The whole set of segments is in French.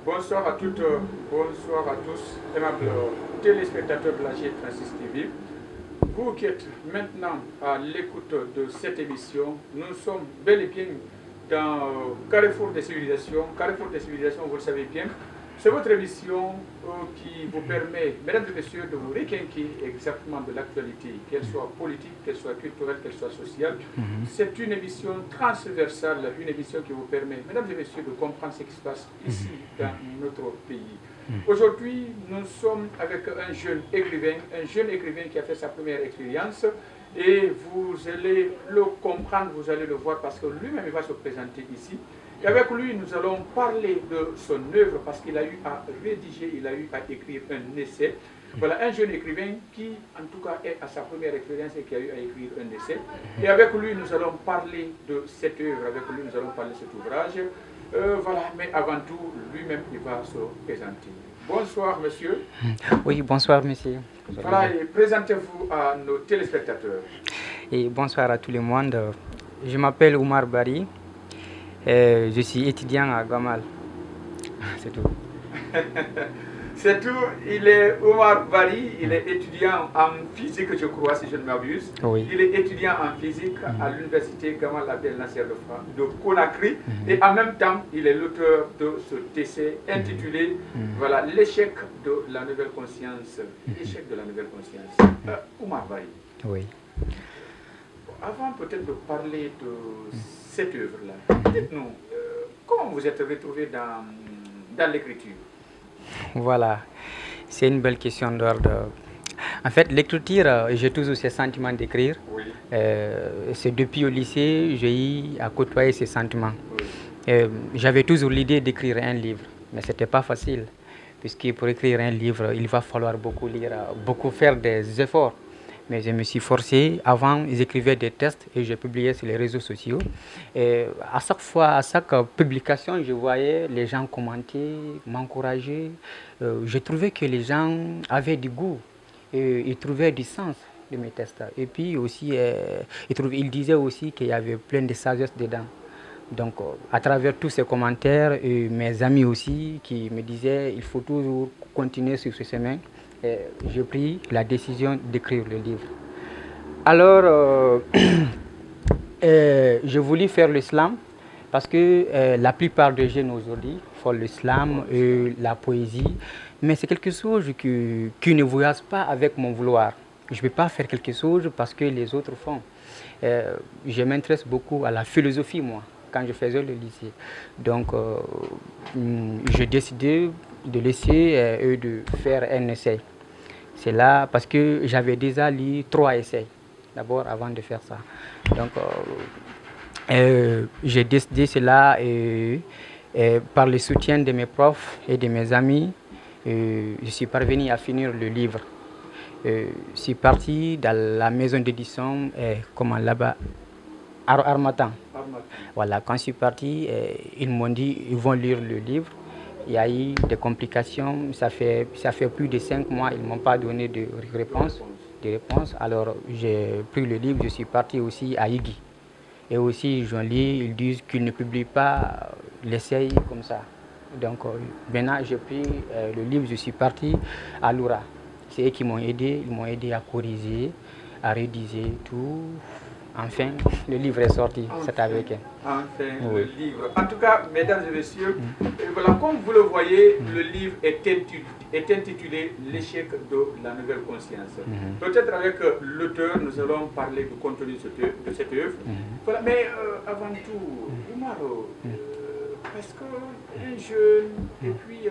Bonsoir à toutes, bonsoir à tous, aimables téléspectateurs de la G36 TV. Vous qui êtes maintenant à l'écoute de cette émission, nous sommes bel et bien dans Carrefour des civilisations. Carrefour des civilisations, vous le savez bien, c'est votre émission qui vous permet, mesdames et messieurs, de vous requinquer exactement de l'actualité, qu'elle soit politique, qu'elle soit culturelle, qu'elle soit sociale. C'est une émission transversale, une émission qui vous permet, mesdames et messieurs, de comprendre ce qui se passe ici dans notre pays. Aujourd'hui, nous sommes avec un jeune écrivain qui a fait sa première expérience. Et vous allez le comprendre, vous allez le voir parce que lui-même il va se présenter ici. Et avec lui, nous allons parler de son œuvre parce qu'il a eu à rédiger, il a eu à écrire un essai. Voilà un jeune écrivain qui, en tout cas, est à sa première expérience et qui a eu à écrire un essai. Et avec lui, nous allons parler de cette œuvre, avec lui, nous allons parler de cet ouvrage. Voilà, mais avant tout, lui-même, il va se présenter. Bonsoir, monsieur. Oui, bonsoir, monsieur. Voilà, et présentez-vous à nos téléspectateurs. Et bonsoir à tout le monde. Je m'appelle Oumar Bari. Je suis étudiant à Gamal. C'est tout. C'est tout. Il est Oumar Bari, il est étudiant en physique, je crois, si je ne m'abuse. Oui. Il est étudiant en physique à l'université Gamal Abdel Nasser de Conakry. Et en même temps, il est l'auteur de cet essai intitulé voilà, l'échec de la nouvelle conscience. L'échec de la nouvelle conscience. Oumar Bari. Oui. Avant peut-être de parler de cette œuvre-là, dites-nous, comment vous êtes retrouvé dans l'écriture? Voilà, c'est une belle question d'ordre. En fait, l'écriture, j'ai toujours ce sentiment d'écrire. Oui. C'est depuis au lycée, j'ai eu à côtoyer ces sentiments. Oui. J'avais toujours l'idée d'écrire un livre, mais ce n'était pas facile, puisque pour écrire un livre, il va falloir beaucoup lire, beaucoup faire des efforts. Mais je me suis forcé. Avant, j'écrivais des textes et je publiais sur les réseaux sociaux. Et à chaque fois, à chaque publication, je voyais les gens commenter, m'encourager. Je trouvais que les gens avaient du goût et ils trouvaient du sens de mes textes. Et puis aussi, ils disaient aussi qu'il y avait plein de sagesse dedans. Donc, à travers tous ces commentaires, et mes amis aussi qui me disaient qu'il faut toujours continuer sur ce chemin. J'ai pris la décision d'écrire le livre. Alors, je voulais faire l'islam parce que la plupart des jeunes aujourd'hui font l'islam et la poésie, mais c'est quelque chose qui ne voyage pas avec mon vouloir. Je ne peux pas faire quelque chose parce que les autres font. Je m'intéresse beaucoup à la philosophie, moi, quand je faisais le lycée. Donc, j'ai décidé de laisser eux de faire un essai. C'est là parce que j'avais déjà lu 3 essais d'abord avant de faire ça. Donc j'ai décidé cela et par le soutien de mes profs et de mes amis, je suis parvenu à finir le livre. Je suis parti dans la maison d'édition, comment là-bas, Harmattan. Voilà, quand je suis parti, ils m'ont dit ils vont lire le livre. Il y a eu des complications, ça fait plus de 5 mois, ils ne m'ont pas donné de réponse. Alors j'ai pris le livre, je suis parti aussi à Igui. Et aussi, j'en lis, ils disent qu'ils ne publient pas l'essai comme ça. Donc maintenant, j'ai pris le livre, je suis parti à Loura. C'est eux qui m'ont aidé, ils m'ont aidé à corriger, à rédiger tout. Enfin, le livre est sorti, c'est avec eux. Enfin, oui. Le livre. En tout cas, mesdames et messieurs, voilà, comme vous le voyez, le livre est intitulé L'échec de la nouvelle conscience. Peut-être avec l'auteur, nous allons parler du contenu de cette œuvre. Voilà, mais avant tout, Oumar, parce qu'un jeune, et puis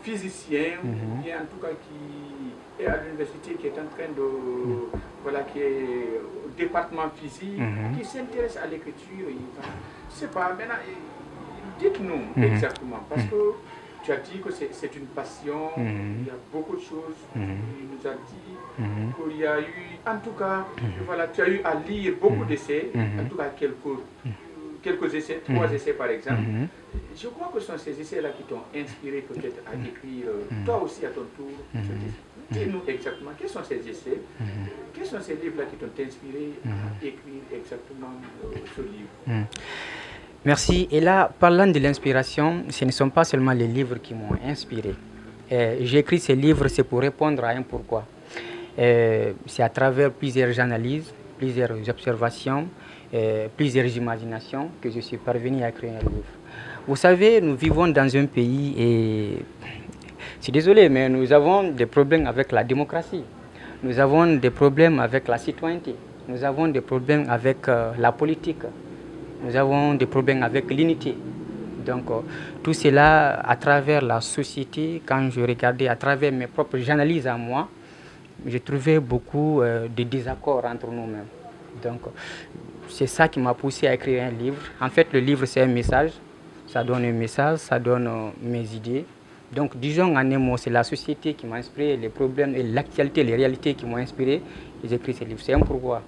physicien, ou bien en tout cas qui est à l'université, qui est en train de, voilà, qui est au département physique, qui s'intéresse à l'écriture, je ne sais pas, maintenant, dites-nous exactement, parce que tu as dit que c'est une passion, il y a beaucoup de choses, tu nous as dit qu'il y a eu, en tout cas, voilà, tu as eu à lire beaucoup d'essais, en tout cas quelques essais, 3 essais par exemple. Je crois que ce sont ces essais-là qui t'ont inspiré peut-être à écrire, toi aussi à ton tour. Dis-nous exactement, quels sont ces essais, quels sont ces livres-là qui t'ont inspiré à écrire exactement ce livre? Merci. Et là, parlant de l'inspiration, ce ne sont pas seulement les livres qui m'ont inspiré. J'ai écrit ces livres, c'est pour répondre à un pourquoi. C'est à travers plusieurs analyses, plusieurs observations, plusieurs imaginations que je suis parvenu à écrire un livre. Vous savez, nous vivons dans un pays et je suis désolé, mais nous avons des problèmes avec la démocratie. Nous avons des problèmes avec la citoyenneté. Nous avons des problèmes avec la politique. Nous avons des problèmes avec l'unité. Donc, tout cela, à travers la société, quand je regardais, à travers mes propres analyses à moi, j'ai trouvé beaucoup de désaccords entre nous-mêmes. Donc, c'est ça qui m'a poussé à écrire un livre. En fait, le livre, c'est un message. Ça donne un message, ça donne mes idées. Donc, disons en un mot, c'est la société qui m'a inspiré, les problèmes et l'actualité, les réalités qui m'ont inspiré. J'ai écrit ce livre. C'est un pourquoi,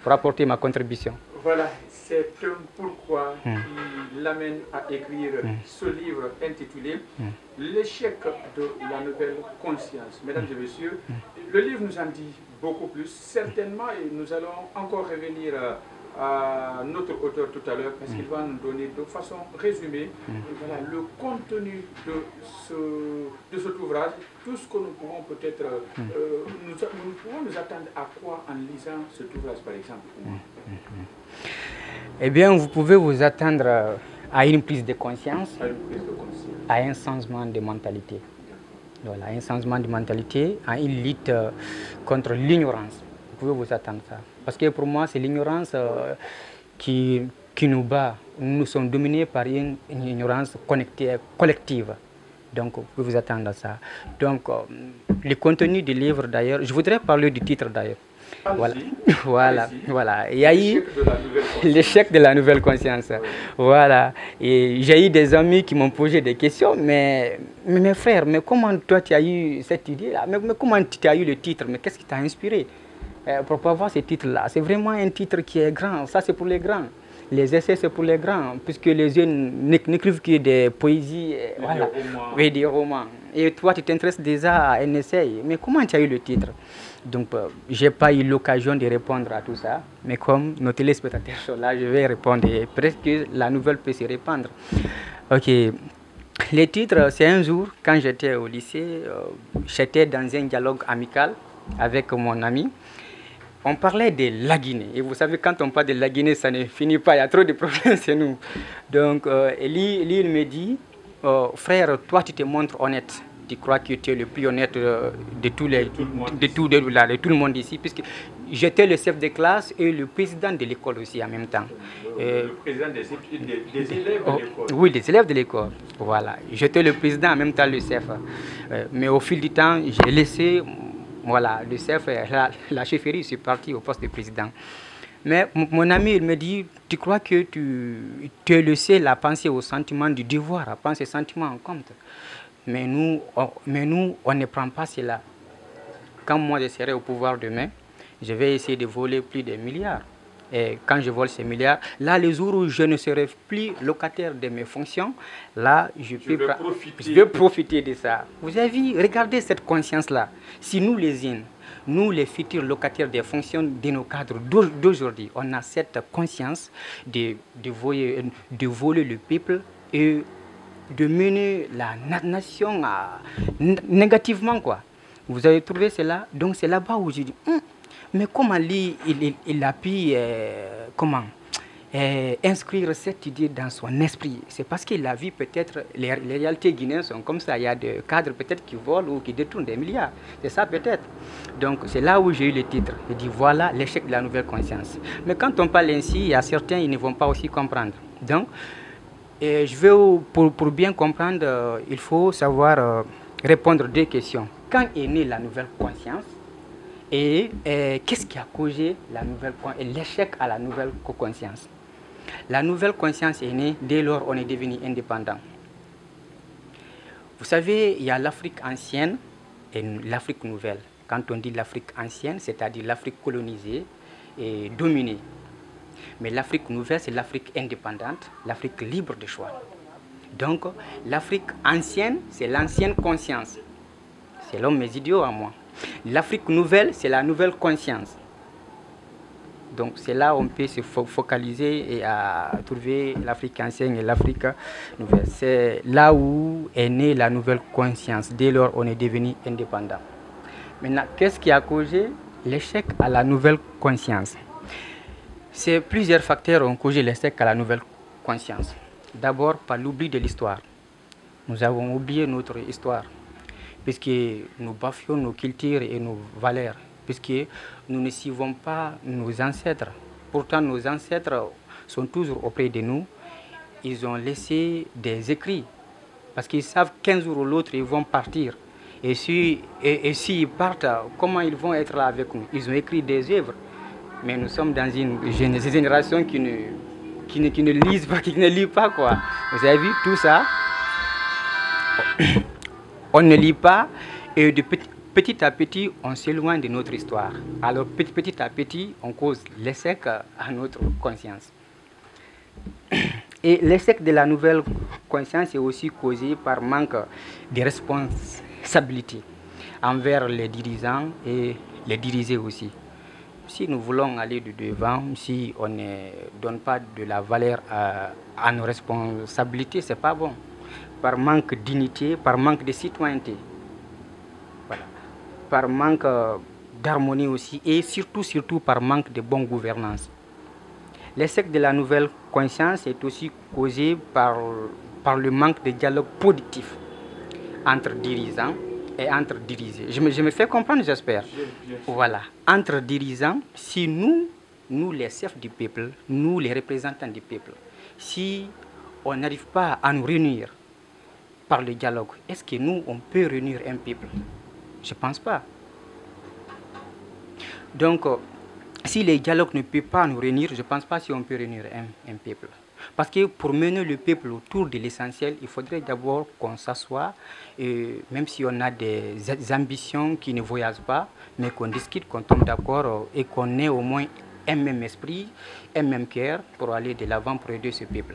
pour apporter ma contribution. Voilà, c'est un pourquoi qui l'amène à écrire ce livre intitulé L'échec de la nouvelle conscience. Mesdames et messieurs, le livre nous en dit beaucoup plus, certainement, et nous allons encore revenir à notre auteur tout à l'heure, parce qu'il va nous donner de façon résumée voilà, le contenu de cet ouvrage, tout ce que nous pouvons peut-être, nous pouvons nous attendre à quoi en lisant cet ouvrage par exemple. Eh bien, vous pouvez vous attendre à une prise de conscience, à un changement de mentalité. Voilà, un changement de mentalité, à une lutte contre l'ignorance. Vous pouvez vous attendre à ça. Parce que pour moi, c'est l'ignorance qui nous bat. Nous sommes dominés par une ignorance collective. Donc, vous pouvez vous attendre à ça. Donc, le contenu du livre, d'ailleurs, je voudrais parler du titre, d'ailleurs. Voilà. Il y a eu l'échec de la nouvelle conscience. Oui. Voilà. Et j'ai eu des amis qui m'ont posé des questions, mais mes frères, mais comment toi tu as eu cette idée-là? Mais comment tu as eu le titre? Mais qu'est-ce qui t'a inspiré pour avoir ce titre-là? C'est vraiment un titre qui est grand. Ça, c'est pour les grands. Les essais, c'est pour les grands, puisque les jeunes n'écrivent que des poésies, voilà. Oui, des romans. Et toi, tu t'intéresses déjà à un essai. Mais comment tu as eu le titre? Donc, je n'ai pas eu l'occasion de répondre à tout ça. Mais comme nos téléspectateurs sont là, je vais répondre. Et peut-être que la nouvelle peut se répandre. OK. Le titre, c'est un jour, quand j'étais au lycée, j'étais dans un dialogue amical avec mon ami. On parlait de la Guinée. Et vous savez, quand on parle de la Guinée, ça ne finit pas. Il y a trop de problèmes chez nous. Donc, lui, il me dit, frère, toi, tu te montres honnête. Tu crois que tu es le plus honnête de tout le monde ici, puisque j'étais le chef de classe et le président de l'école aussi en même temps. Le président des élèves de l'école. Oui, des élèves de l'école. Voilà. J'étais le président en même temps le chef. Mais au fil du temps, j'ai laissé le chef, la chefferie, je suis parti au poste de président. Mais mon ami, il me dit, tu crois que tu es le seul à penser au sentiment du devoir, à prendre ces sentiments en compte. Mais nous, on ne prend pas cela. Quand moi je serai au pouvoir demain, je vais essayer de voler plus de milliards. Et quand je vole ces milliards, là, les jours où je ne serai plus locataire de mes fonctions, là, je vais profiter de ça. Vous avez vu, regardez cette conscience-là. Si nous, les jeunes, nous, les futurs locataires des fonctions de nos cadres d'aujourd'hui, on a cette conscience de voler le peuple et de mener la nation négativement, quoi. Vous avez trouvé cela? Donc c'est là-bas où je dis, mais comment lui, il a pu inscrire cette idée dans son esprit? C'est parce qu'il a vu peut-être, les réalités guinéennes sont comme ça, il y a des cadres peut-être qui volent ou qui détournent des milliards. C'est ça peut-être. Donc c'est là où j'ai eu le titre. Je dis voilà l'échec de la nouvelle conscience. Mais quand on parle ainsi, il y a certains, ils ne vont pas aussi comprendre. Donc, et je vais, pour bien comprendre, il faut savoir répondre deux questions. Quand est née la nouvelle conscience et qu'est-ce qui a causé l'échec à la nouvelle conscience? La nouvelle conscience est née dès lors on est devenu indépendant. Vous savez, il y a l'Afrique ancienne et l'Afrique nouvelle. Quand on dit l'Afrique ancienne, c'est-à-dire l'Afrique colonisée et dominée. Mais l'Afrique nouvelle, c'est l'Afrique indépendante, l'Afrique libre de choix. Donc, l'Afrique ancienne, c'est l'ancienne conscience. Selon mes idéaux à moi. L'Afrique nouvelle, c'est la nouvelle conscience. Donc c'est là où on peut se focaliser et à trouver l'Afrique ancienne et l'Afrique nouvelle. C'est là où est née la nouvelle conscience. Dès lors, on est devenu indépendant. Maintenant, qu'est-ce qui a causé l'échec à la nouvelle conscience? C'est plusieurs facteurs ont causé l'échec à la nouvelle conscience. D'abord, par l'oubli de l'histoire. Nous avons oublié notre histoire, puisque nous bafouons nos cultures et nos valeurs, puisque nous ne suivons pas nos ancêtres. Pourtant, nos ancêtres sont toujours auprès de nous. Ils ont laissé des écrits, parce qu'ils savent qu'un jour ou l'autre, ils vont partir. Et s'ils partent, comment ils vont être là avec nous? Ils ont écrit des œuvres. Mais nous sommes dans une génération qui ne lise pas, qui ne lit pas, quoi. Vous avez vu tout ça? On ne lit pas et de petit à petit, on s'éloigne de notre histoire. Alors petit à petit, on cause l'échec à notre conscience. Et l'échec de la nouvelle conscience est aussi causé par manque de responsabilité envers les dirigeants et les dirigés aussi. Si nous voulons aller de devant, si on ne donne pas de la valeur à nos responsabilités, ce n'est pas bon. Par manque de dignité, par manque de citoyenneté, voilà. Par manque d'harmonie aussi, et surtout par manque de bonne gouvernance. L'échec de la nouvelle conscience est aussi causé par le manque de dialogue productif entre dirigeants et entre dirigés. Je me fais comprendre, j'espère. Voilà. Entre dirigeants, si nous les chefs du peuple, nous les représentants du peuple, si on n'arrive pas à nous réunir par le dialogue, est-ce que nous, on peut réunir un peuple? Je ne pense pas. Donc, si les dialogues ne peuvent pas nous réunir, je ne pense pas si on peut réunir un peuple. Parce que pour mener le peuple autour de l'essentiel, il faudrait d'abord qu'on s'assoie, même si on a des ambitions qui ne voyagent pas, mais qu'on discute, qu'on tombe d'accord et qu'on ait au moins un même esprit, un même cœur pour aller de l'avant pour aider ce peuple.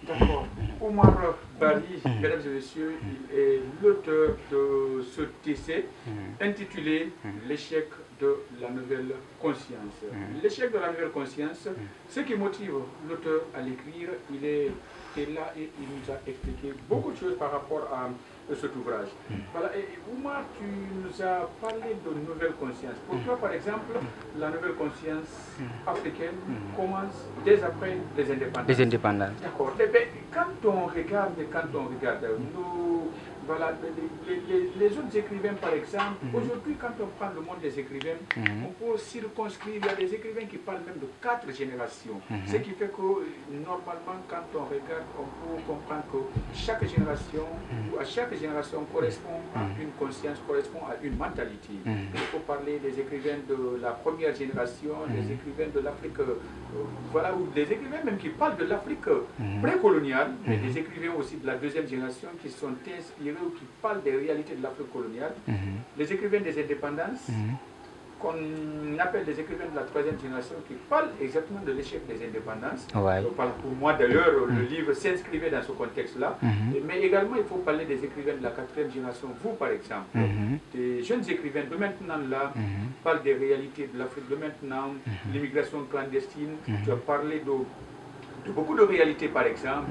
D'accord. Omar Bari, mesdames et messieurs, il est l'auteur de ce essai intitulé L'échec de la nouvelle conscience. L'échec de la nouvelle conscience, ce qui motive l'auteur à l'écrire, il est là et il nous a expliqué beaucoup de choses par rapport à cet ouvrage. Voilà. Et Omar, tu nous as parlé de nouvelle conscience. Pour toi, par exemple, la nouvelle conscience africaine commence dès après les indépendances. Les indépendances. D'accord. Quand on regarde, nous, voilà, les autres écrivains, par exemple, aujourd'hui, quand on prend le monde des écrivains, on peut circonscrire, il y a des écrivains qui parlent même de 4 générations. Ce qui fait que, normalement, quand on regarde, on peut comprendre que chaque génération, ou à chaque génération correspond à une conscience, correspond à une mentalité. Il faut parler des écrivains de la première génération, des écrivains de l'Afrique, voilà, ou des écrivains même qui parlent de l'Afrique précoloniale, mais des écrivains aussi de la deuxième génération qui sont inspirés ou qui parlent des réalités de l'Afrique coloniale, les écrivains des indépendances, qu'on appelle des écrivains de la troisième génération qui parlent exactement de l'échec des indépendances. Ouais. Pour moi d'ailleurs, le livre s'inscrivait dans ce contexte-là, mais également il faut parler des écrivains de la quatrième génération. Vous par exemple, des jeunes écrivains de maintenant là, parlent des réalités de l'Afrique de maintenant, l'immigration clandestine, tu as parlé de beaucoup de réalités, par exemple,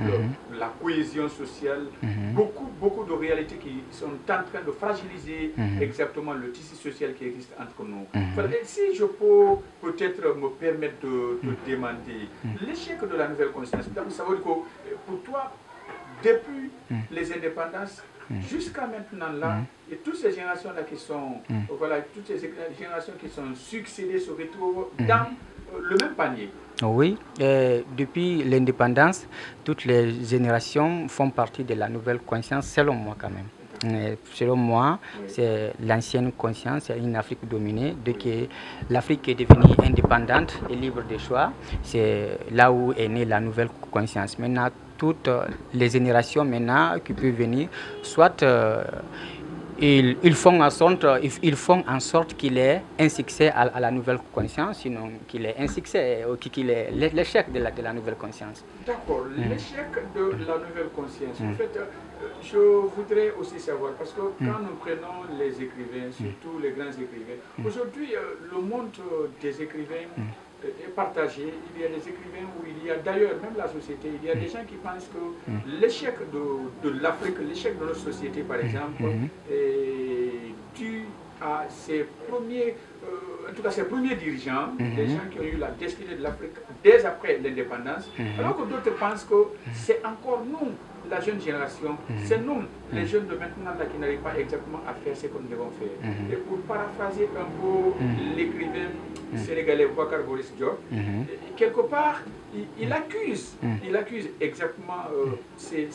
la cohésion sociale, beaucoup de réalités qui sont en train de fragiliser exactement le tissu social qui existe entre nous. Voilà, si je peux peut-être me permettre de demander l'échec de la nouvelle conscience, ça veut dire que pour toi, depuis les indépendances, jusqu'à maintenant là, et toutes ces générations-là qui sont, voilà, toutes ces générations qui sont succédées se retrouvent dans le même panier. Oui, depuis l'indépendance, toutes les générations font partie de la nouvelle conscience, selon moi quand même. Selon moi, c'est l'ancienne conscience, c'est une Afrique dominée. Dès que l'Afrique est devenue indépendante et libre de choix, c'est là où est née la nouvelle conscience. Maintenant, toutes les générations maintenant qui peuvent venir, soit ils font en sorte qu'il ait un succès à la nouvelle conscience, sinon qu'il ait un succès, qu'il ait l'échec de la nouvelle conscience. D'accord, l'échec de la nouvelle conscience. En fait, je voudrais aussi savoir, parce que quand nous prenons les écrivains, surtout les grands écrivains, aujourd'hui, le monde des écrivains est partagé. Il y a des écrivains où il y a d'ailleurs, même la société, il y a des gens qui pensent que l'échec de l'Afrique, l'échec de notre société, par exemple, est dû à ses premiers, en tout cas ses premiers dirigeants, des gens qui ont eu la destinée de l'Afrique dès après l'indépendance, alors que d'autres pensent que c'est encore nous, la jeune génération, c'est nous, les jeunes de maintenant là, qui n'arrivent pas exactement à faire ce que nous devons faire. Et pour paraphraser un peu l'écrivain sénégalais Boubacar Boris Diop, quelque part, il accuse exactement ces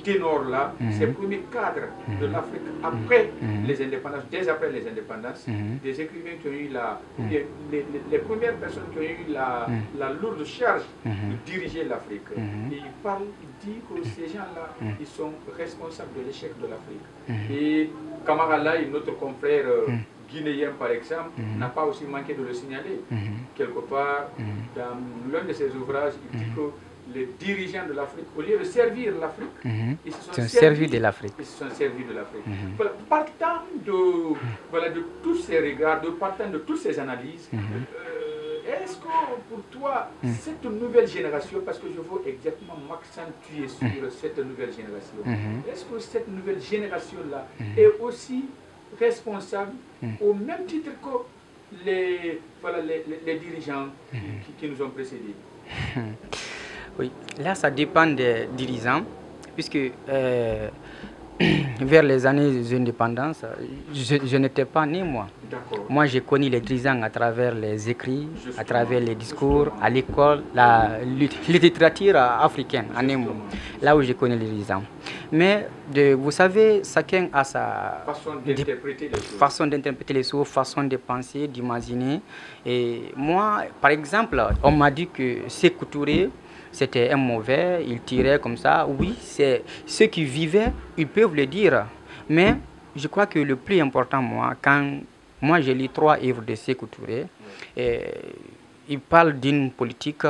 ténors-là, ces premiers cadres de l'Afrique après les indépendances, dès après les indépendances, des écrivains qui ont eu les premières personnes qui ont eu la lourde charge de diriger l'Afrique. Il dit que ces gens-là, ils sont responsables de l'échec de l'Afrique. Et Camara Lai, notre confrère guinéen par exemple, n'a pas aussi manqué de le signaler. Quelque part, dans l'un de ses ouvrages, il dit que les dirigeants de l'Afrique, au lieu de servir l'Afrique, ils se sont servis de l'Afrique. Voilà, partant de tous ces regards, partant de toutes ces analyses, est-ce que pour toi, cette nouvelle génération, parce que je veux exactement m'accentuer sur cette nouvelle génération, est-ce que cette nouvelle génération-là est aussi responsable au même titre que les dirigeants qui nous ont précédés? Oui, là ça dépend des dirigeants, puisque vers les années d'indépendance, je n'étais pas né moi. Moi j'ai connu les dirigeants à travers les écrits, à travers les discours, à l'école, la littérature africaine, en un mot, là où j'ai connu les dirigeants. Mais vous savez, chacun a sa façon d'interpréter les choses, façon de penser, d'imaginer. Et moi, par exemple, on m'a dit que Sékou Touré, c'était un mauvais, il tirait comme ça. Oui, c'est ceux qui vivaient, ils peuvent le dire. Mais je crois que le plus important, quand j'ai lu 3 livres de Sékou Touré, il parle d'une politique,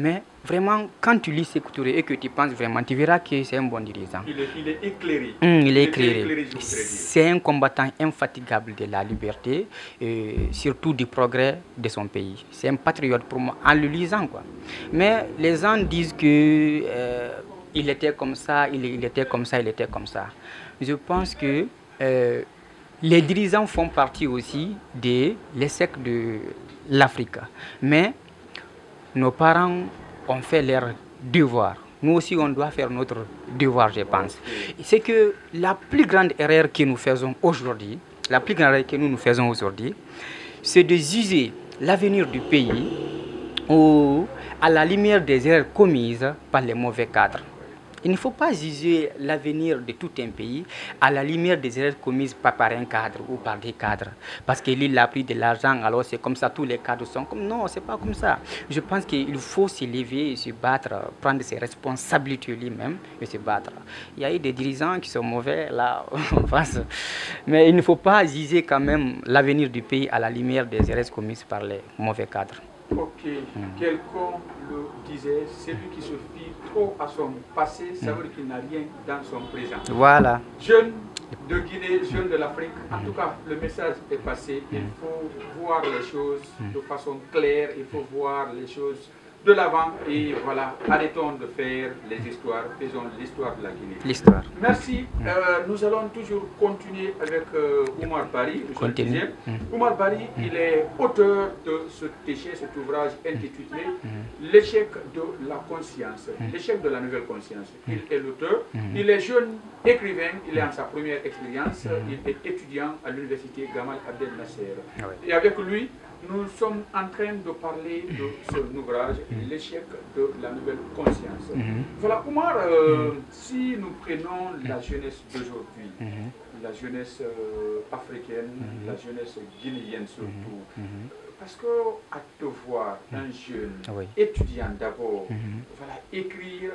mais vraiment, quand tu lis Sékou Touré et que tu penses vraiment, tu verras que c'est un bon dirigeant. Il est éclairé. Il est éclairé. C'est un combattant infatigable de la liberté, et surtout du progrès de son pays. C'est un patriote pour moi, en le lisant, quoi. Mais les gens disent que il était comme ça, il était comme ça, il était comme ça. Je pense que les dirigeants font partie aussi de l'échec de l'Afrique. Mais nos parents ont fait leur devoir. Nous aussi, on doit faire notre devoir, je pense. C'est que la plus grande erreur que nous faisons aujourd'hui, c'est de juger l'avenir du pays à la lumière des erreurs commises par les mauvais cadres. Il ne faut pas juger l'avenir de tout un pays à la lumière des erreurs commises par un cadre ou par des cadres. Parce qu'il a pris de l'argent, alors c'est comme ça, tous les cadres sont comme... Non, c'est pas comme ça. Je pense qu'il faut se lever et se battre, prendre ses responsabilités lui-même et se battre. Il y a eu des dirigeants qui sont mauvais, là, on passe. Mais il ne faut pas juger quand même l'avenir du pays à la lumière des erreurs commises par les mauvais cadres. Ok, quelqu'un le disait, celui qui se fie trop à son passé, ça veut dire qu'il n'a rien dans son présent. Voilà. Jeunes de Guinée, jeunes de l'Afrique, en tout cas, le message est passé. Il faut voir les choses de façon claire, il faut voir les choses de l'avant et voilà, arrêtons de faire les histoires, faisons l'histoire de la Guinée. L'histoire. Merci. Nous allons toujours continuer avec Oumar Bari. Oumar Bari, il est auteur de cet ouvrage intitulé L'échec de la conscience, l'échec de la nouvelle conscience. Il est l'auteur, il est jeune écrivain, il est en sa première expérience, il est étudiant à l'université Gamal Abdel Nasser. Et avec lui, nous sommes en train de parler de son ouvrage, L'échec de la nouvelle conscience. Voilà, Oumar, si nous prenons la jeunesse d'aujourd'hui, la jeunesse africaine, la jeunesse guinéenne surtout, parce que à te voir un jeune étudiant d'abord, voilà, écrire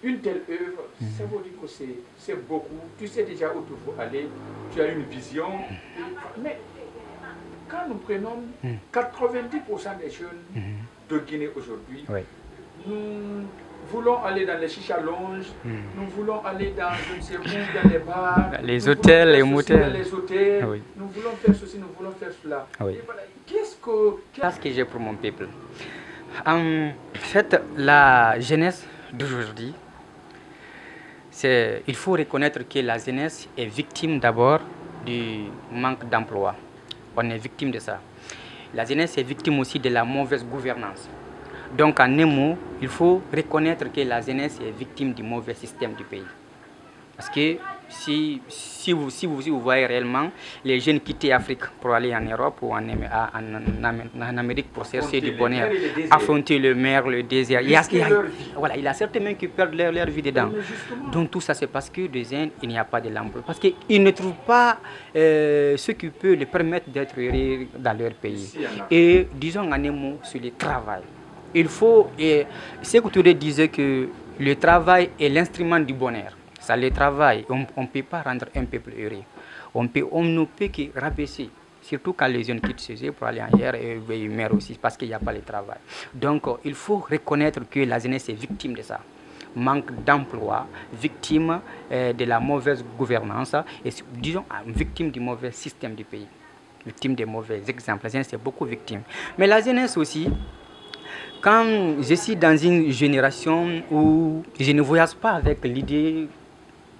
une telle œuvre, ça veut dire que c'est beaucoup. Tu sais déjà où tu veux aller, tu as une vision, mais quand nous prenons 90% des jeunes de Guinée aujourd'hui, voulons aller dans les chicha lounges, nous voulons aller dans, je ne sais où, dans les bars, les hôtels, les motels. Dans les hôtels, Oui. nous voulons faire ceci, nous voulons faire cela. Oui. Et voilà, qu'est-ce que j'ai pour mon peuple? En fait, la jeunesse d'aujourd'hui, il faut reconnaître que la jeunesse est victime d'abord du manque d'emploi. On est victime de ça. La jeunesse est victime aussi de la mauvaise gouvernance. Donc en un mot, il faut reconnaître que la jeunesse est victime du mauvais système du pays. Parce que si vous voyez réellement les jeunes quitter l'Afrique pour aller en Europe ou en Amérique pour chercher du bonheur, affronter le mer, le désert, il y a certainement qui perdent leur vie dedans. Donc tout ça c'est parce que des jeunes, il n'y a pas de l'emploi. Parce qu'ils ne trouvent pas ce qui peut les permettre d'être heureux dans leur pays. Et disons en un mot sur le travail. Il faut, ce que tu disais que le travail est l'instrument du bonheur. Ça, le travail, on ne peut pas rendre un peuple heureux. On ne peut que rabaisser, surtout quand les jeunes quittent chez eux pour aller ailleurs et ils meurent aussi parce qu'il n'y a pas de travail. Donc, il faut reconnaître que la jeunesse est victime de ça. Manque d'emploi, victime de la mauvaise gouvernance et, disons, victime du mauvais système du pays, victime des mauvais exemples. La jeunesse est beaucoup victime. Mais la jeunesse aussi, quand je suis dans une génération où je ne voyage pas avec l'idée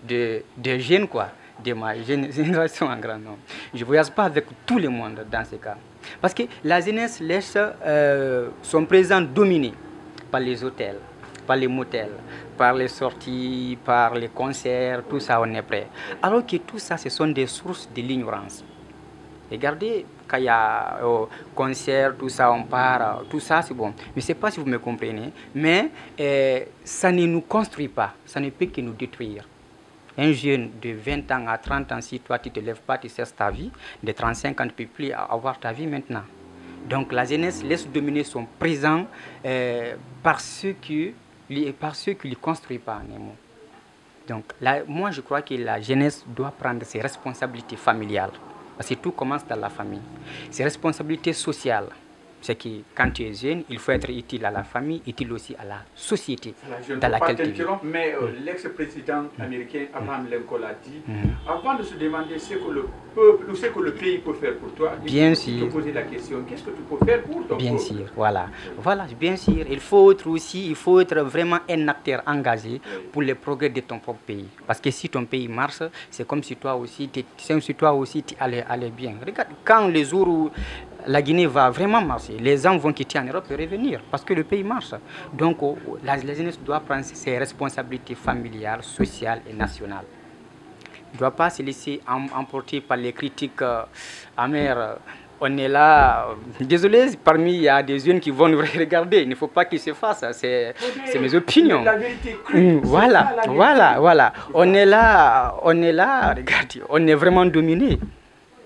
de jeunes, quoi, de ma génération en grand nombre. Je ne voyage pas avec tout le monde dans ce cas. Parce que la jeunesse laisse son présent dominé par les hôtels, par les motels, par les sorties, par les concerts, tout ça on est prêt. Alors que tout ça, ce sont des sources de l'ignorance. Regardez, quand il y a concert, tout ça, on part, tout ça, c'est bon. Mais je ne sais pas si vous me comprenez, mais ça ne nous construit pas, ça ne peut que nous détruire. Un jeune de 20 ans à 30 ans, si toi tu ne te lèves pas, tu cesses ta vie, de 35 ans, tu ne peux plus avoir ta vie maintenant. Donc la jeunesse laisse dominer son présent par ceux qui ne lui construisent pas. Donc là, moi je crois que la jeunesse doit prendre ses responsabilités familiales. Parce que tout commence dans la famille. Ses responsabilités sociales. C'est que quand tu es jeune, il faut être utile à la famille, utile aussi à la société dans laquelle tu vis. Mais l'ex-président américain Abraham Lincoln a dit, avant de se demander ce que le peuple ou ce que le pays peut faire pour toi, il faut te poser la question, qu'est-ce que tu peux faire pour ton peuple? Bien sûr, voilà, bien sûr. Il faut être vraiment un acteur engagé pour le progrès de ton propre pays. Parce que si ton pays marche, c'est comme si toi aussi, tu allais bien. Regarde, quand les jours où la Guinée va vraiment marcher, les gens vont quitter en Europe et revenir parce que le pays marche. Donc la jeunesse doit prendre ses responsabilités familiales, sociales et nationales. Il ne doit pas se laisser emporter par les critiques amères. On est là, désolé, parmi il y a des jeunes qui vont nous regarder, il ne faut pas qu'ils se fassent, c'est mes opinions. La vérité crue. Voilà. On est là, regardez, on est vraiment dominé.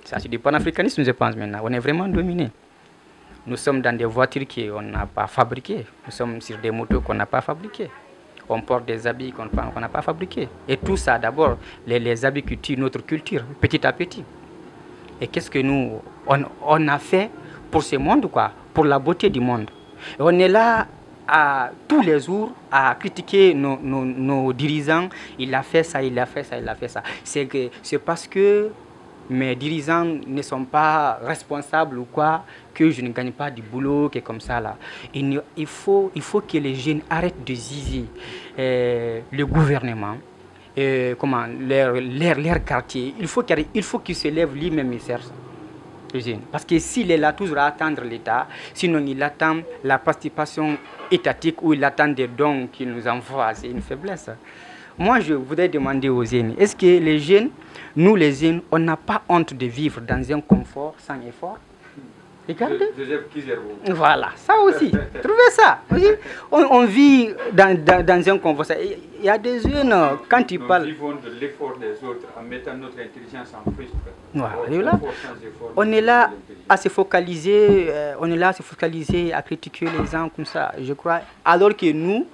Ça, c'est du panafricanisme, je pense, maintenant. On est vraiment dominé. Nous sommes dans des voitures qu'on n'a pas fabriquées. Nous sommes sur des motos qu'on n'a pas fabriquées. On porte des habits qu'on n'a pas fabriqués. Et tout ça, d'abord, les habits qui tuent notre culture, petit à petit. Et qu'est-ce que nous, on a fait pour ce monde, quoi, pour la beauté du monde. Et on est là tous les jours à critiquer nos dirigeants. Il a fait ça, il a fait ça, il a fait ça. C'est parce que mes dirigeants ne sont pas responsables ou quoi, que je ne gagne pas du boulot, que comme ça là. Il faut que les jeunes arrêtent de zizer le gouvernement, leur quartier. Il faut qu'il se lève lui-même et cherche. Parce que s'il est là toujours à attendre l'État, sinon il attend la participation étatique ou il attend des dons qu'il nous envoie, c'est une faiblesse. Moi, je voudrais demander aux jeunes, est-ce que les jeunes, nous les jeunes, on n'a pas honte de vivre dans un confort sans effort? Regardez. Voilà, ça aussi. Trouvez ça. On vit dans un confort. Il y a des jeunes, quand ils parlent... Nous vivons de l'effort des autres en mettant notre intelligence en prise. Voilà. On est là à se focaliser, à critiquer les gens comme ça, je crois. Alors que nous,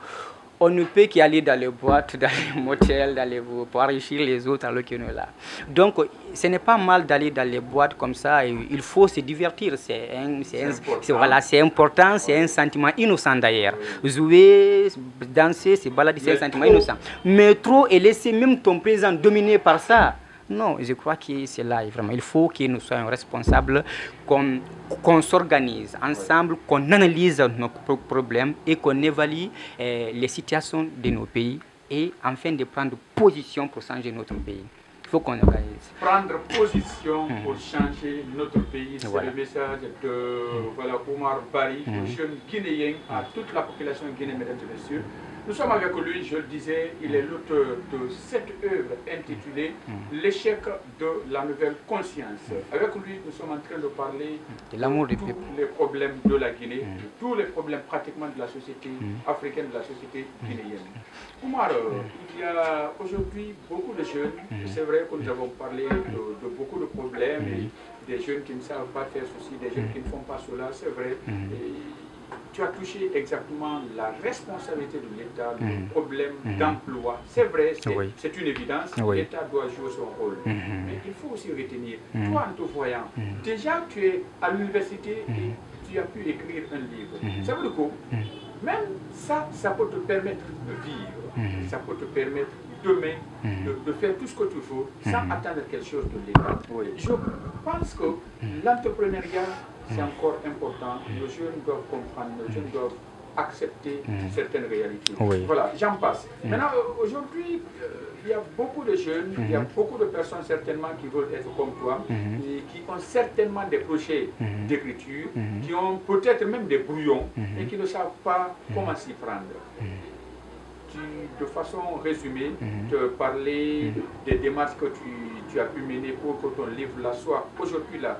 on ne peut qu'aller dans les boîtes, dans les motels, pour enrichir les autres alors qu'on est là. Donc, ce n'est pas mal d'aller dans les boîtes comme ça. Et il faut se divertir. C'est important, c'est un sentiment innocent d'ailleurs. Jouer, danser, se balader, c'est un sentiment innocent. Mais trop et laisser même ton présent dominé par ça. Non, je crois que c'est là, vraiment. Il faut que nous soyons responsables, qu'on s'organise ensemble, qu'on analyse nos problèmes et qu'on évalue les situations de nos pays et enfin de prendre position pour changer notre pays. Il faut qu'on organise. Prendre position pour changer notre pays, c'est le message de Oumar Bari, jeune Guinéen, à toute la population guinéenne, mesdames et messieurs. Nous sommes avec lui, je le disais, il est l'auteur de cette œuvre intitulée L'échec de la nouvelle conscience. Avec lui, nous sommes en train de parler de l'amour du peuple, les problèmes de la Guinée, de tous les problèmes pratiquement de la société africaine, de la société guinéenne. Oumar, il y a aujourd'hui beaucoup de jeunes, c'est vrai que nous avons parlé de beaucoup de problèmes, et des jeunes qui ne savent pas faire ceci, des jeunes qui ne font pas cela, c'est vrai. Tu as touché exactement la responsabilité de l'État, le problème d'emploi. C'est vrai, c'est une évidence, l'État doit jouer son rôle. Mais il faut aussi retenir, toi en te voyant, déjà tu es à l'université et tu as pu écrire un livre. Ça veut dire que même ça, ça peut te permettre de vivre, ça peut te permettre demain de faire tout ce que tu veux sans attendre quelque chose de l'État. Je pense que l'entrepreneuriat, c'est encore important. Nos jeunes doivent comprendre, nos jeunes doivent accepter certaines réalités. Voilà, j'en passe. Maintenant, aujourd'hui, il y a beaucoup de jeunes, il y a beaucoup de personnes certainement qui veulent être comme toi, et qui ont certainement des projets d'écriture, qui ont peut-être même des brouillons, et qui ne savent pas comment s'y prendre. De façon résumée, te parler des démarches que tu as pu mener pour que ton livre là soit aujourd'hui là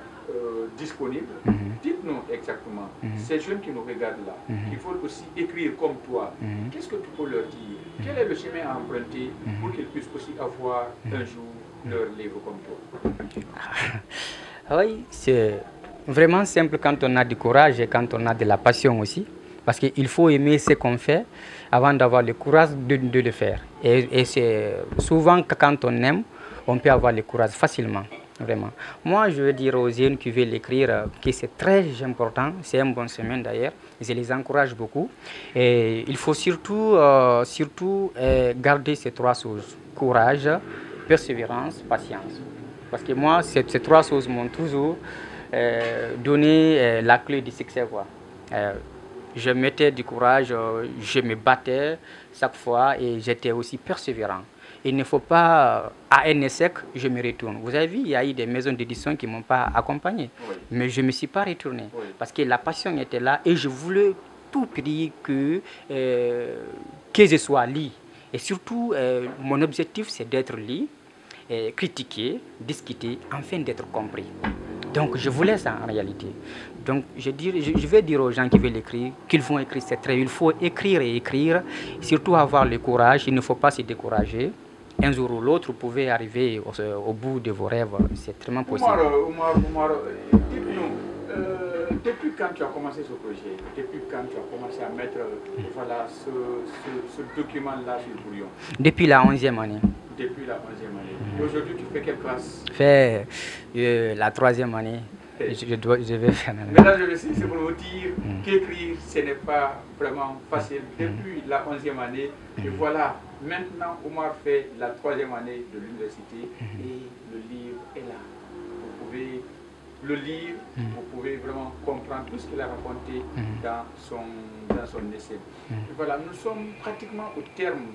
disponible. Dites-nous exactement, ces jeunes qui nous regardent là, qui veulent aussi écrire comme toi, qu'est-ce que tu peux leur dire? Quel est le chemin à emprunter pour qu'ils puissent aussi avoir un jour leur livre comme toi? Oui, c'est vraiment simple quand on a du courage et quand on a de la passion aussi. Parce qu'il faut aimer ce qu'on fait avant d'avoir le courage de le faire. Et c'est souvent que quand on aime, on peut avoir le courage facilement. Vraiment. Moi, je veux dire aux jeunes qui veulent écrire que c'est très important, c'est un bon chemin d'ailleurs, je les encourage beaucoup. Et il faut surtout garder ces trois choses, courage, persévérance, patience. Parce que moi, ces trois choses m'ont toujours donné la clé du succès. Je mettais du courage, je me battais chaque fois et j'étais aussi persévérant. Il ne faut pas, à un échec, je me retourne. Vous avez vu, il y a eu des maisons d'édition qui ne m'ont pas accompagné. Mais je ne me suis pas retourné. Parce que la passion était là et je voulais tout prix que je sois lu. Et surtout, mon objectif, c'est d'être lu, critiqué, discuté, afin d'être compris. Donc, je voulais ça en réalité. Donc, je vais dire aux gens qui veulent écrire qu'ils vont écrire, c'est très. Il faut écrire et écrire, surtout avoir le courage. Il ne faut pas se décourager. Un jour ou l'autre, vous pouvez arriver au bout de vos rêves. C'est très possible. Oumar, dites-nous, depuis quand tu as commencé ce projet, depuis quand tu as commencé à mettre ce document-là sur le brouillon? Depuis la 11e année. Depuis la 11e année. Et aujourd'hui, tu fais quelle classe? Je fais la 3e année. Je vais faire. Mesdames et messieurs, c'est pour vous dire qu'écrire, ce n'est pas vraiment facile. Depuis la 11e année, et voilà, maintenant, Oumar fait la 3e année de l'université et le livre est là. Vous pouvez le lire, vous pouvez vraiment comprendre tout ce qu'il a raconté dans son essai. Et voilà, nous sommes pratiquement au terme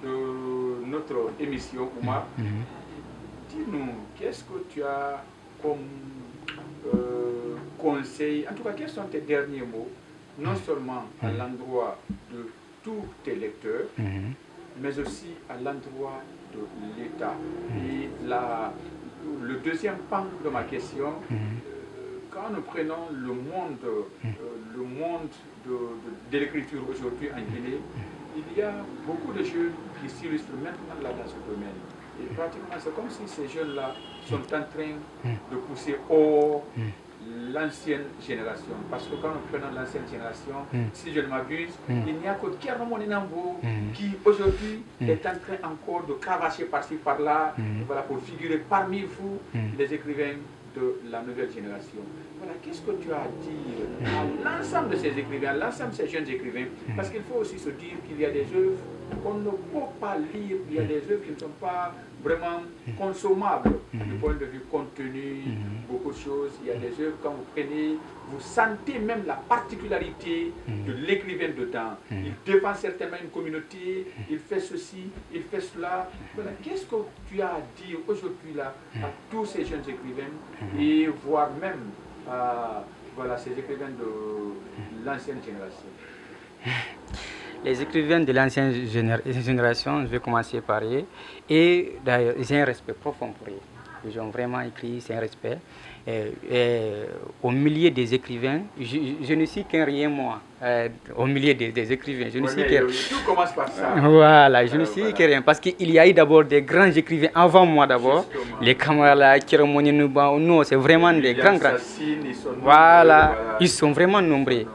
de notre émission, Oumar. Dis-nous, qu'est-ce que tu as comme conseil, en tout cas, quels sont tes derniers mots, non seulement à l'endroit de tous tes lecteurs, mais aussi à l'endroit de l'État. Et le deuxième pan de ma question, quand nous prenons le monde de l'écriture aujourd'hui en Guinée, il y a beaucoup de jeunes qui s'illustrent maintenant là dans ce domaine. Et pratiquement, c'est comme si ces jeunes-là sont en train de pousser hors l'ancienne génération. Parce que quand nous prenons l'ancienne génération, si je ne m'abuse, il n'y a que Thierno Moninambo qui aujourd'hui est en train encore de cravacher par-ci par-là, voilà, pour figurer parmi vous, les écrivains de la nouvelle génération. Voilà, qu'est-ce que tu as à dire à l'ensemble de ces écrivains, à l'ensemble de ces jeunes écrivains? Parce qu'il faut aussi se dire qu'il y a des œuvres qu'on ne peut pas lire, il y a des œuvres qui ne sont pas vraiment consommables du point de vue contenu, beaucoup de choses. Il y a des œuvres, quand vous prenez, vous sentez même la particularité de l'écrivain dedans. Il défend certainement une communauté, il fait ceci, il fait cela. Voilà. Qu'est-ce que tu as à dire aujourd'hui là à tous ces jeunes écrivains et voire même voilà, ces écrivains de l'ancienne génération? Les écrivains de l'ancienne génération, je vais commencer par eux, et d'ailleurs, j'ai un respect profond pour eux. Ils ont vraiment écrit, c'est un respect. Au milieu des écrivains, je ne suis qu'un rien moi. Au milieu des écrivains, je ne suis qu'un. Tout commence par ça. Voilà, je ne suis qu'un rien. Parce qu'il y a eu d'abord des grands écrivains avant moi d'abord. Les camarades, Kiromoni Nuba, nous, c'est vraiment des grands. Voilà, ils sont vraiment nombreux.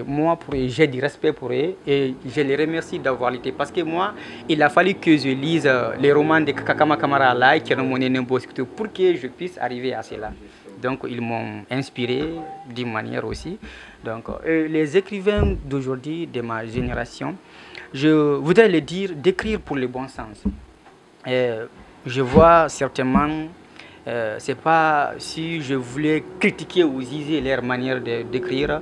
Moi, j'ai du respect pour eux et je les remercie d'avoir été. Parce que moi, il a fallu que je lise les romans de Kakama Kamara Kiromoni Nuba pour que je puisse arriver à cela. Donc, ils m'ont inspiré d'une manière aussi. Donc, les écrivains d'aujourd'hui, de ma génération, je voudrais les dire d'écrire pour le bon sens. Je vois certainement, c'est pas si je voulais critiquer ou user leur manière d'écrire.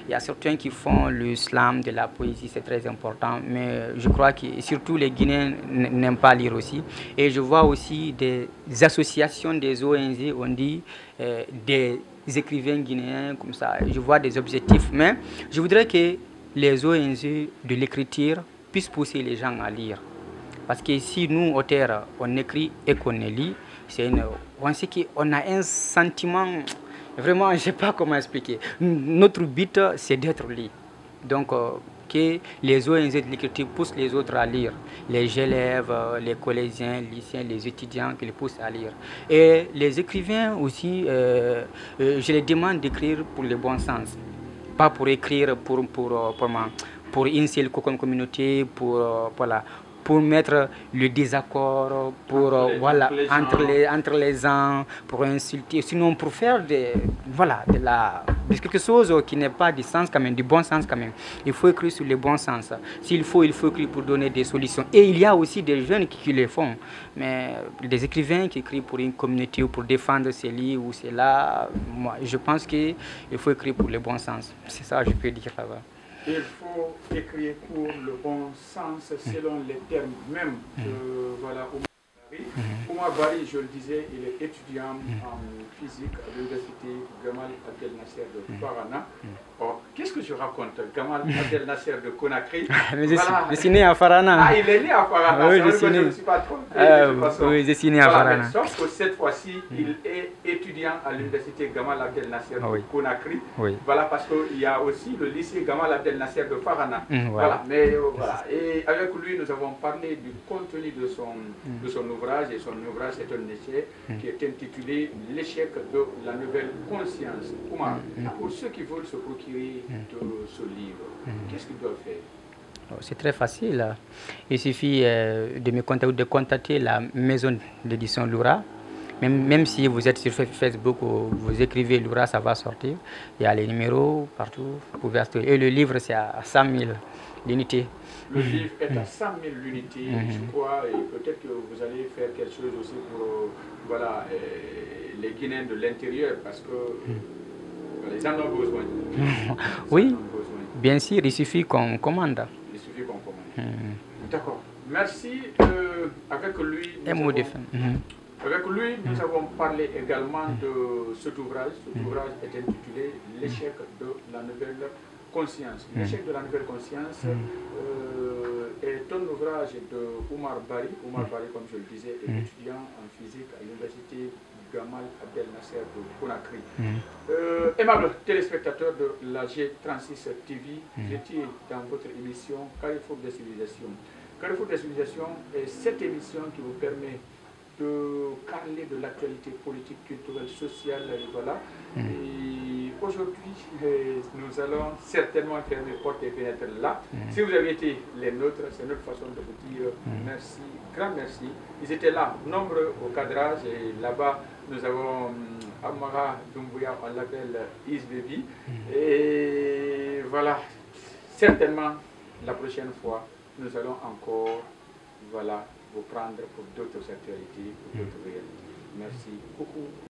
Il y a certains qui font le slam de la poésie, c'est très important, mais je crois que surtout les Guinéens n'aiment pas lire aussi. Et je vois aussi des associations, des ONG, on dit, des écrivains guinéens comme ça. Je vois des objectifs, mais je voudrais que les ONG de l'écriture puissent pousser les gens à lire. Parce que si nous, auteurs, on écrit et qu'on lit, on sait qu'on a un sentiment, vraiment, je ne sais pas comment expliquer. Notre but, c'est d'être lu. Donc, que les ONG de l'écriture poussent les autres à lire. Les élèves, les collégiens, les lycéens, les étudiants, qu'ils poussent à lire. Et les écrivains aussi, je les demande d'écrire pour le bon sens. Pas pour écrire pour une seule communauté, pour mettre le désaccord, entre les gens, pour insulter, sinon pour faire quelque chose qui n'est pas du sens quand même, du bon sens quand même. Il faut écrire sur le bon sens. S'il faut, il faut écrire pour donner des solutions. Et il y a aussi des jeunes qui le font. Mais des écrivains qui écrivent pour une communauté ou pour défendre ces livres ou cela, moi, je pense qu'il faut écrire pour le bon sens. C'est ça que je peux dire là-bas. Il faut écrire pour le bon sens selon les termes même de Oumar Bari, je le disais, il est étudiant en physique à l'université Gamal Abdel Nasser de Farana. Qu'est-ce que je raconte? Gamal Abdel Nasser de Conakry. Je suis né à Farana. Ah, il est né à Farana. Oui, je ne me suis pas trompé. Oui, je suis né à Farana. Sauf que cette fois-ci, il est étudiant à l'université Gamal Abdel Nasser de Conakry. Oui. Voilà, parce qu'il y a aussi le lycée Gamal Abdel Nasser de Farana. Voilà. Mais voilà. Et avec lui, nous avons parlé du contenu de son ouvrage. Et son ouvrage, c'est un essai qui est intitulé L'échec de la nouvelle conscience. Oumar, pour ceux qui veulent se procurer de ce livre, qu'est-ce qu'ils doivent faire? C'est très facile. Il suffit de contacter la maison d'édition Loura. Même si vous êtes sur Facebook ou vous écrivez Loura, ça va sortir. Il y a les numéros partout. Et le livre, c'est à 100 000 l'unité. Le livre est à 100 000 l'unité, je crois, et peut-être que vous allez faire quelque chose aussi pour les Guinéens de l'intérieur, parce que les gens ont besoin. Oui, bien sûr, il suffit qu'on commande. Il suffit qu'on commande. D'accord. Merci. Avec lui, nous avons parlé également de cet ouvrage. Cet ouvrage est intitulé L'échec de la nouvelle conscience. L'échec de la nouvelle conscience est un ouvrage de Oumar Bari. Oumar Bari, comme je le disais, est étudiant en physique à l'université Gamal Abdel Nasser de Conakry. Aimable téléspectateurs de la G36 TV, j'étais dans votre émission Carrefour des civilisations. Carrefour des civilisations est cette émission qui vous permet de parler de l'actualité politique, culturelle, sociale, voilà. Et aujourd'hui, nous allons certainement fermer portes et fenêtres là. Si vous avez été les nôtres, c'est notre façon de vous dire merci, grand merci. Ils étaient là, nombreux au cadrage, et là-bas, nous avons Amara Doumbouya, on l'appelle Isbebi. Et voilà, certainement, la prochaine fois, nous allons encore, voilà, vous prendre pour d'autres actualités, pour d'autres réalités. Merci beaucoup.